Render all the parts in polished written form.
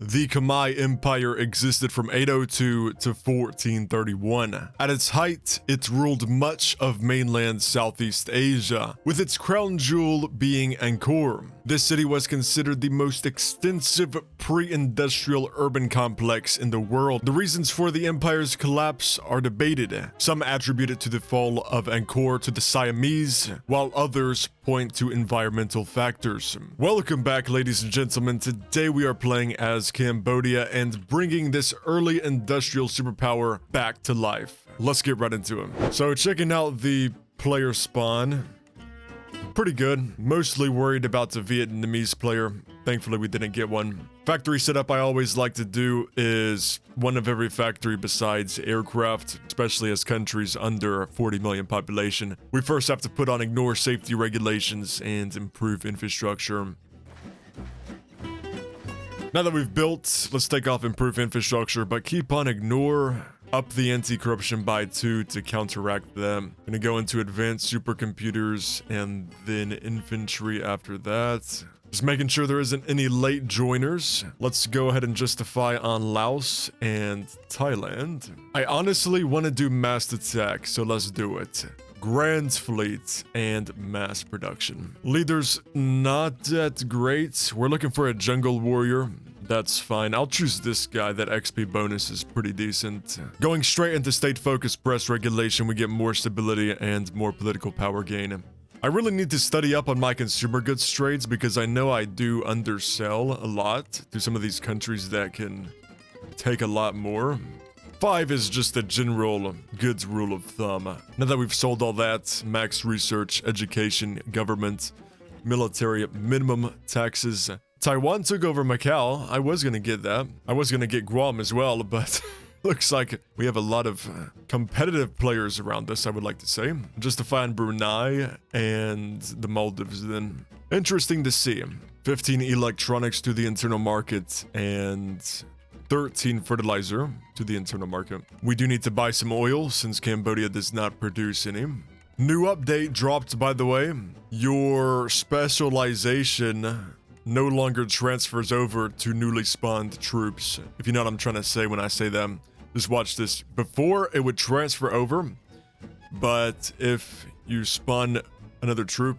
The Khmer Empire existed from 802 to 1431. At its height, it ruled much of mainland Southeast Asia, with its crown jewel being Angkor. This city was considered the most extensive pre-industrial urban complex in the world. The reasons for the empire's collapse are debated. Some attribute it to the fall of Angkor to the Siamese, while others point to environmental factors. Welcome back, ladies and gentlemen. Today we are playing as Cambodia and bringing this early industrial superpower back to life. Let's get right into it. So checking out the player spawn. Pretty good. Mostly worried about the Vietnamese player. Thankfully we didn't get one. Factory setup I always like to do is one of every factory besides aircraft, especially as countries under 40 million population. We first have to put on ignore safety regulations and improve infrastructure. Now that we've built, let's take off improve infrastructure, but keep on ignore. Up the anti-corruption by 2 to counteract them. Gonna go into advanced supercomputers and then infantry after that. Just making sure there isn't any late joiners. Let's go ahead and justify on Laos and Thailand. I honestly want to do mass attack, so let's do it. Grand Fleet and mass production. Leaders not that great. We're looking for a jungle warrior. That's fine. I'll choose this guy. That XP bonus is pretty decent. Going straight into state-focused press regulation, we get more stability and more political power gain. I really need to study up on my consumer goods trades because I know I do undersell a lot to some of these countries that can take a lot more. 5 is just a general goods rule of thumb. Now that we've sold all that, max research, education, government, military, minimum taxes. Taiwan took over Macau. I was gonna get that. I was gonna get Guam as well, but looks like we have a lot of competitive players around us, I would like to say. Justify on Brunei and the Maldives then. Interesting to see. 15 electronics to the internal market and 13 fertilizer to the internal market. We do need to buy some oil since Cambodia does not produce any. New update dropped, by the way. Your specialization no longer transfers over to newly spawned troops. If you know what I'm trying to say when I say that, just watch this. Before, it would transfer over, but if you spawn another troop,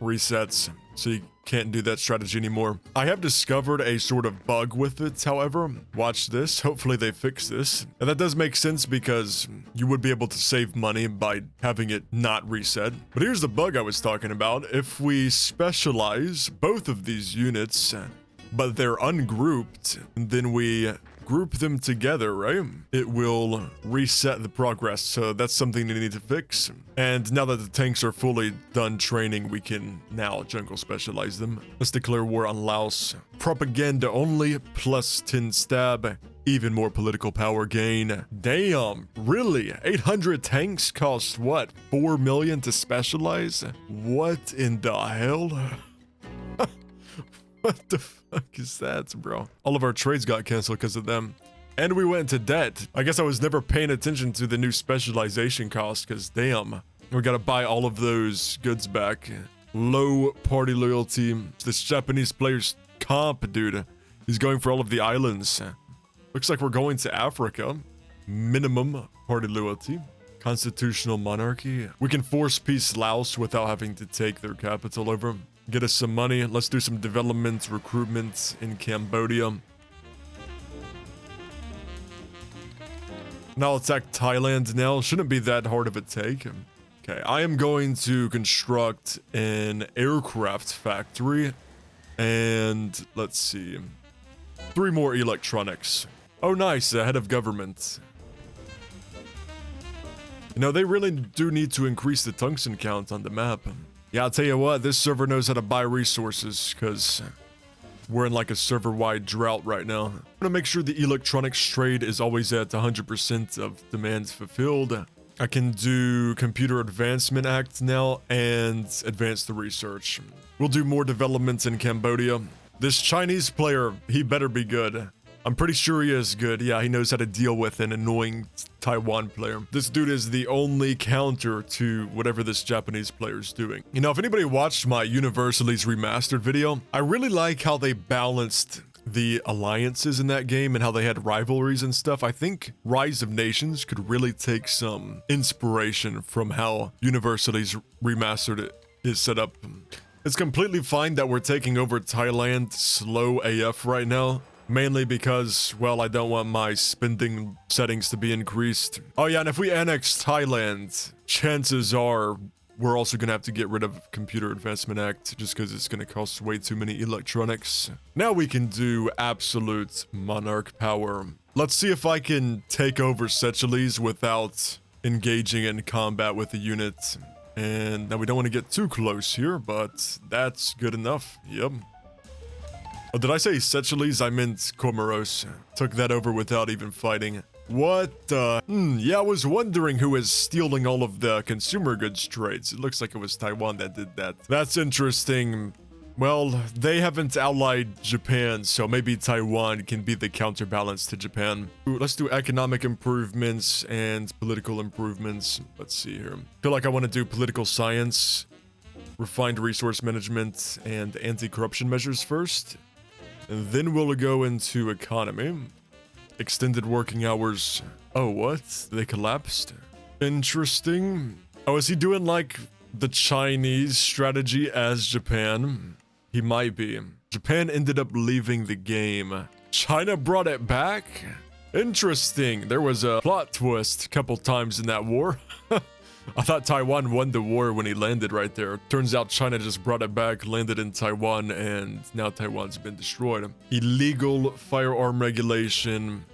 resets, so you can't do that strategy anymore. I have discovered a sort of bug with it, however. Watch this. Hopefully they fix this. And that does make sense because you would be able to save money by having it not reset. But here's the bug I was talking about. If we specialize both of these units, but they're ungrouped, and then we group them together, right? It will reset the progress, so that's something they need to fix. And now that the tanks are fully done training, we can now jungle specialize them. Let's declare war on Laos. Propaganda only, plus 10 stab, even more political power gain. Damn, really? 800 tanks cost what? 4 million to specialize? What in the hell? What the fuck is that, bro? All of our trades got canceled because of them. And we went into debt. I guess I was never paying attention to the new specialization cost because damn, we gotta buy all of those goods back. Low party loyalty. This Japanese player's comp, dude. He's going for all of the islands. Looks like we're going to Africa. Minimum party loyalty. Constitutional monarchy. We can force peace Laos without having to take their capital over. Get us some money. Let's do some development, recruitment in Cambodia. Now I'll attack Thailand now. Shouldn't be that hard of a take. Okay, I am going to construct an aircraft factory. And let's see. 3 more electronics. Oh, nice. Head of government. You know, they really do need to increase the tungsten count on the map. Yeah, I'll tell you what, this server knows how to buy resources, because we're in like a server-wide drought right now. I'm gonna make sure the electronics trade is always at 100% of demand fulfilled. I can do Computer Advancement Act now and advance the research. We'll do more developments in Cambodia. This Chinese player, he better be good. I'm pretty sure he is good. Yeah, he knows how to deal with an annoying Taiwan player. This dude is the only counter to whatever this Japanese player is doing. You know, if anybody watched my Universalist Remastered video, I really like how they balanced the alliances in that game and how they had rivalries and stuff, I think Rise of Nations could really take some inspiration from how University's remastered it is set up. It's completely fine that we're taking over Thailand slow AF right now. Mainly because, well, I don't want my spending settings to be increased. Oh yeah, and if we annex Thailand, chances are we're also gonna have to get rid of Computer Advancement Act just because it's gonna cost way too many electronics. Now we can do absolute monarch power. Let's see if I can take over Seychelles without engaging in combat with the unit. And now we don't want to get too close here, but that's good enough. Yep. Oh, did I say Seychelles? I meant Comoros. Took that over without even fighting. What? Yeah, I was wondering who is stealing all of the consumer goods trades. It looks like it was Taiwan that did that. That's interesting. Well, they haven't allied Japan, so maybe Taiwan can be the counterbalance to Japan. Ooh, let's do economic improvements and political improvements. Let's see here. Feel like I want to do political science, refined resource management, and anti-corruption measures first. And then we'll go into economy. Extended working hours. Oh, what? They collapsed? Interesting. Oh, is he doing like the Chinese strategy as Japan? He might be. Japan ended up leaving the game. China brought it back? Interesting. There was a plot twist a couple times in that war. I thought Taiwan won the war when he landed right there. Turns out China just brought it back, landed in Taiwan, and now Taiwan's been destroyed. Illegal firearm regulation.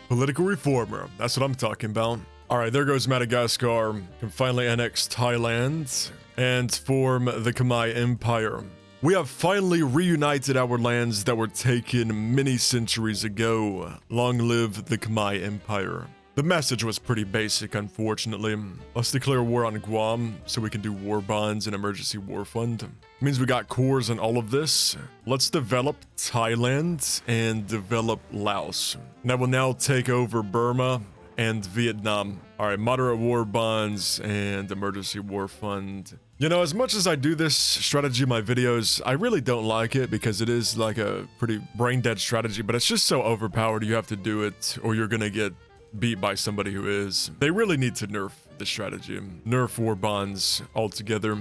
Political reformer. That's what I'm talking about. All right, there goes Madagascar. Can finally annex Thailand and form the Khmer Empire. We have finally reunited our lands that were taken many centuries ago. Long live the Khmer Empire. The message was pretty basic, unfortunately. Let's declare war on Guam so we can do war bonds and emergency war fund. Means we got cores on all of this. Let's develop Thailand and develop Laos. That will now take over Burma and Vietnam. All right, moderate war bonds and emergency war fund. You know, as much as I do this strategy in my videos, I really don't like it because it is like a pretty brain dead strategy, but it's just so overpowered you have to do it or you're gonna get beat by somebody who is. They really need to nerf the strategy. Nerf war bonds altogether.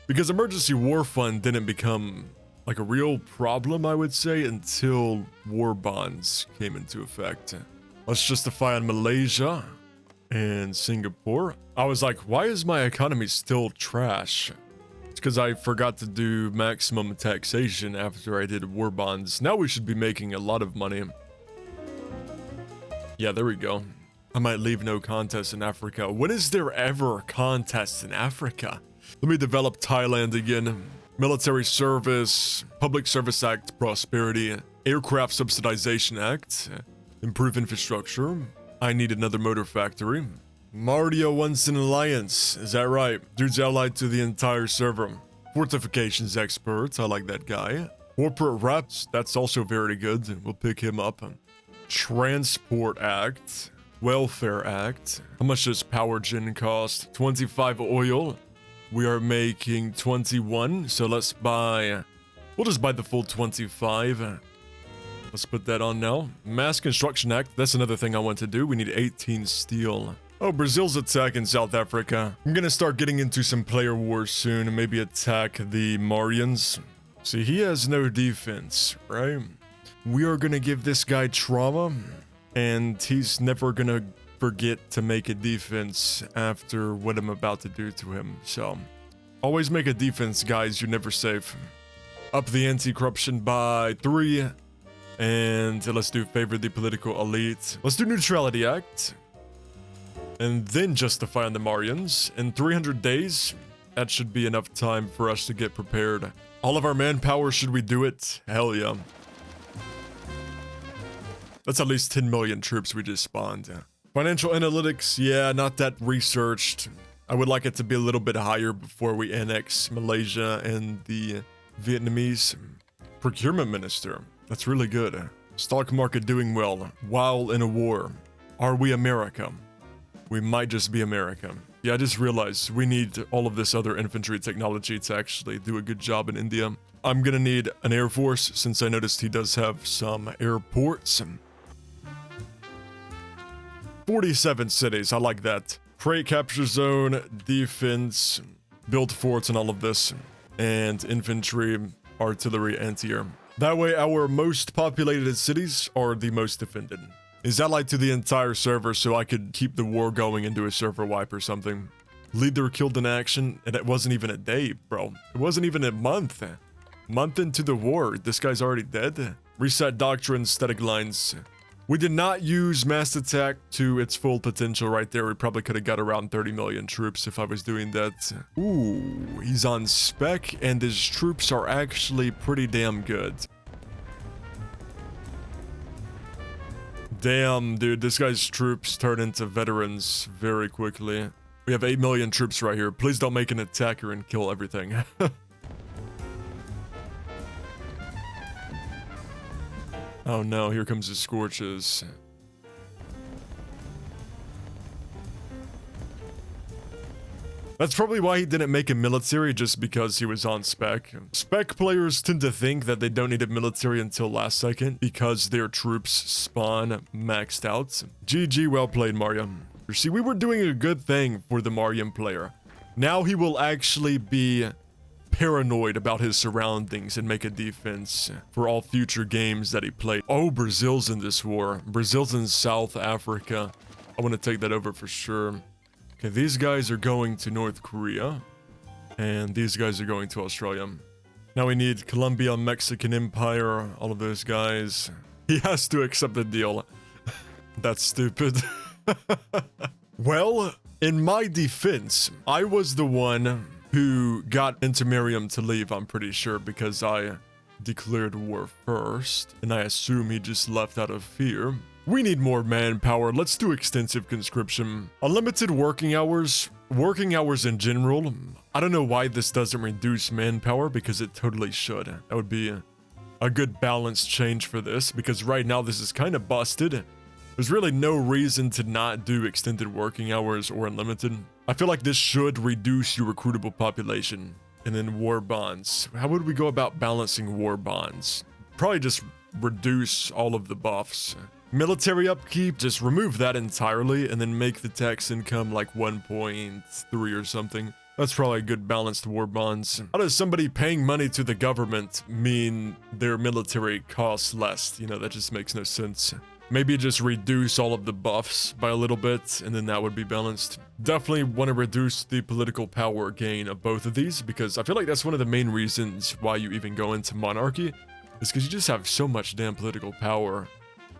Because emergency war fund didn't become like a real problem, I would say, until war bonds came into effect. Let's justify on Malaysia and Singapore. I was like, why is my economy still trash? It's because I forgot to do maximum taxation after I did war bonds. Now we should be making a lot of money. Yeah, there we go. I might leave no contest in Africa. When is there ever contests in Africa? Let me develop Thailand again. Military service, Public Service Act, Prosperity, Aircraft Subsidization Act, improve infrastructure. I need another motor factory. Mario wants an alliance. Is that right? Dude's allied to the entire server. Fortifications expert. I like that guy. Corporate reps. That's also very good. We'll pick him up. Transport Act. Welfare Act. How much does power gen cost? 25 oil. We are making 21. So let's buy... We'll just buy the full 25. Let's put that on now. Mass Construction Act. That's another thing I want to do. We need 18 steel. Oh, Brazil's attacking South Africa. I'm gonna start getting into some player wars soon and maybe attack the Marians. See, he has no defense, right? We are gonna give this guy trauma, and he's never gonna forget to make a defense after what I'm about to do to him. So, always make a defense, guys. You're never safe. Up the anti-corruption by 3. And let's do favor the political elite. Let's do Neutrality Act. And then justify on the Marians. In 300 days, that should be enough time for us to get prepared. All of our manpower, should we do it? Hell yeah. That's at least 10 million troops we just spawned. Financial analytics, yeah, not that researched. I would like it to be a little bit higher before we annex Malaysia and the Vietnamese. Procurement minister, that's really good. Stock market doing well while in a war. Are we America? We might just be America. Yeah, I just realized we need all of this other infantry technology to actually do a good job in India. I'm gonna need an air force since I noticed he does have some airports. 47 cities, I like that. Create capture zone, defense, build forts and all of this, and infantry, artillery, anti-air. That way our most populated cities are the most defended. Is that like to the entire server so I could keep the war going and do a server wipe or something? Leader killed in action, and it wasn't even a day, bro. It wasn't even a month. Month into the war, this guy's already dead. Reset doctrine, static lines. We did not use mass attack to its full potential right there. We probably could have got around 30 million troops if I was doing that. Ooh, he's on spec, and his troops are actually pretty damn good. Damn, dude, this guy's troops turn into veterans very quickly. We have 8 million troops right here. Please don't make an attacker and kill everything. Oh no, here comes the scorches. That's probably why he didn't make a military, just because he was on spec. Spec players tend to think that they don't need a military until last second because their troops spawn maxed out. GG, well played, Mario. You see, we were doing a good thing for the Mariam player. Now he will actually be paranoid about his surroundings and make a defense for all future games that he played. Oh, Brazil's in this war. Brazil's in South Africa. I want to take that over for sure. Okay, these guys are going to North Korea, and these guys are going to Australia. Now we need Colombia, Mexican Empire, all of those guys. He has to accept the deal. That's stupid. Well, in my defense, I was the one who got Intermarium to leave, I'm pretty sure, because I declared war first, and I assume he just left out of fear. We need more manpower. Let's do extensive conscription. Unlimited working hours in general. I don't know why this doesn't reduce manpower, because it totally should. That would be a good balance change for this, because right now this is kind of busted. There's really no reason to not do extended working hours or unlimited. I feel like this should reduce your recruitable population. And then war bonds. How would we go about balancing war bonds? Probably just reduce all of the buffs. Military upkeep, just remove that entirely and then make the tax income like 1.3 or something. That's probably a good balanced war bonds. How does somebody paying money to the government mean their military costs less? You know, that just makes no sense. Maybe just reduce all of the buffs by a little bit, and then that would be balanced. Definitely want to reduce the political power gain of both of these, because I feel like that's one of the main reasons why you even go into monarchy, is because you just have so much damn political power,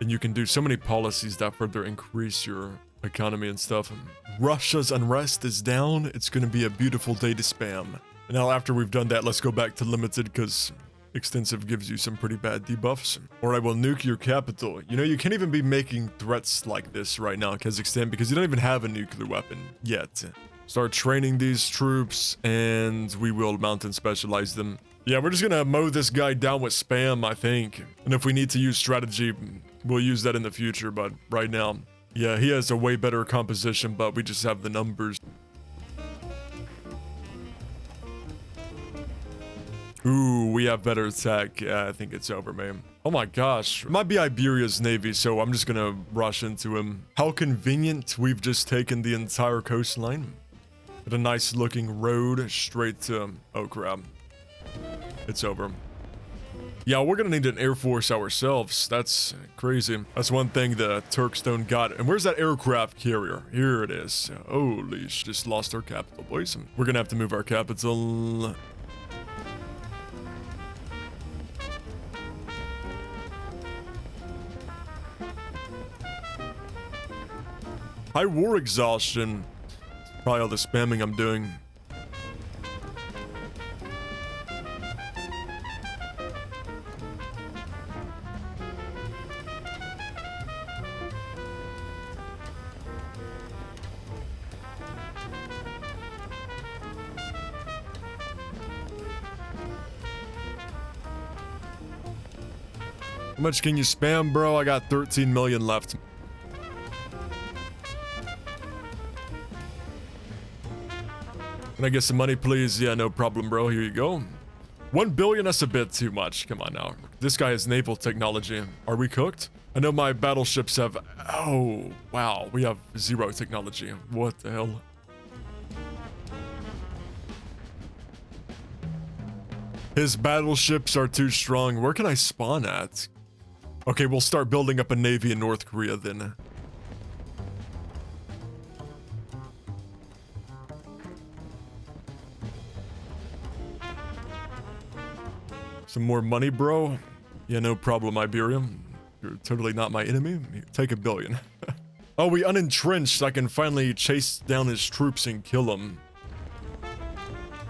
and you can do so many policies that further increase your economy and stuff. Russia's unrest is down. It's going to be a beautiful day to spam. And now after we've done that, let's go back to limited, because extensive gives you some pretty bad debuffs. Or I will nuke your capital. You know, you can't even be making threats like this right now, Kazakhstan, because you don't even have a nuclear weapon yet. Start training these troops, and we will mountain specialize them. Yeah, we're just gonna mow this guy down with spam, I think. And if we need to use strategy, we'll use that in the future, but right now, yeah, he has a way better composition, but we just have the numbers. Ooh, we have better attack. Yeah, I think it's over, man. Oh my gosh. It might be Iberia's navy, so I'm just gonna rush into him. How convenient. We've just taken the entire coastline. With a nice looking road straight to... Oh, crap. It's over. Yeah, we're gonna need an air force ourselves. That's crazy. That's one thing the Turks don't got. And where's that aircraft carrier? Here it is. Holy sh... Just lost our capital, boys. We're gonna have to move our capital... High war exhaustion. Probably all the spamming I'm doing. How much can you spam, bro? I got 13 million left. Can I get some money, please? Yeah, no problem, bro. Here you go. 1 billion, that's a bit too much. Come on now. This guy has naval technology. Are we cooked? I know my battleships have... Oh, wow. We have 0 technology. What the hell? His battleships are too strong. Where can I spawn at? Okay, we'll start building up a navy in North Korea then. Some more money, bro? Yeah, no problem, Iberia. You're totally not my enemy. Take 1 billion. Oh, we unentrenched. I can finally chase down his troops and kill them.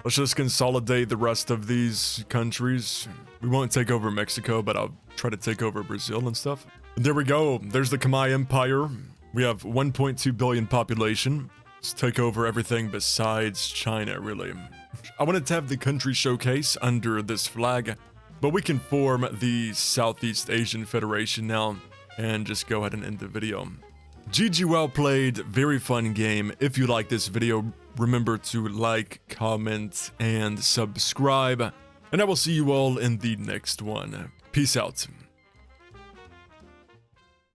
Let's just consolidate the rest of these countries. We won't take over Mexico, but I'll try to take over Brazil and stuff. And there we go. There's the Khmer Empire. We have 1.2 billion population. Let's take over everything besides China, really. I wanted to have the country showcase under this flag, but we can form the Southeast Asian Federation now and just go ahead and end the video. GG, well played. Very fun game. If you like this video, remember to like, comment, and subscribe. And I will see you all in the next one. Peace out.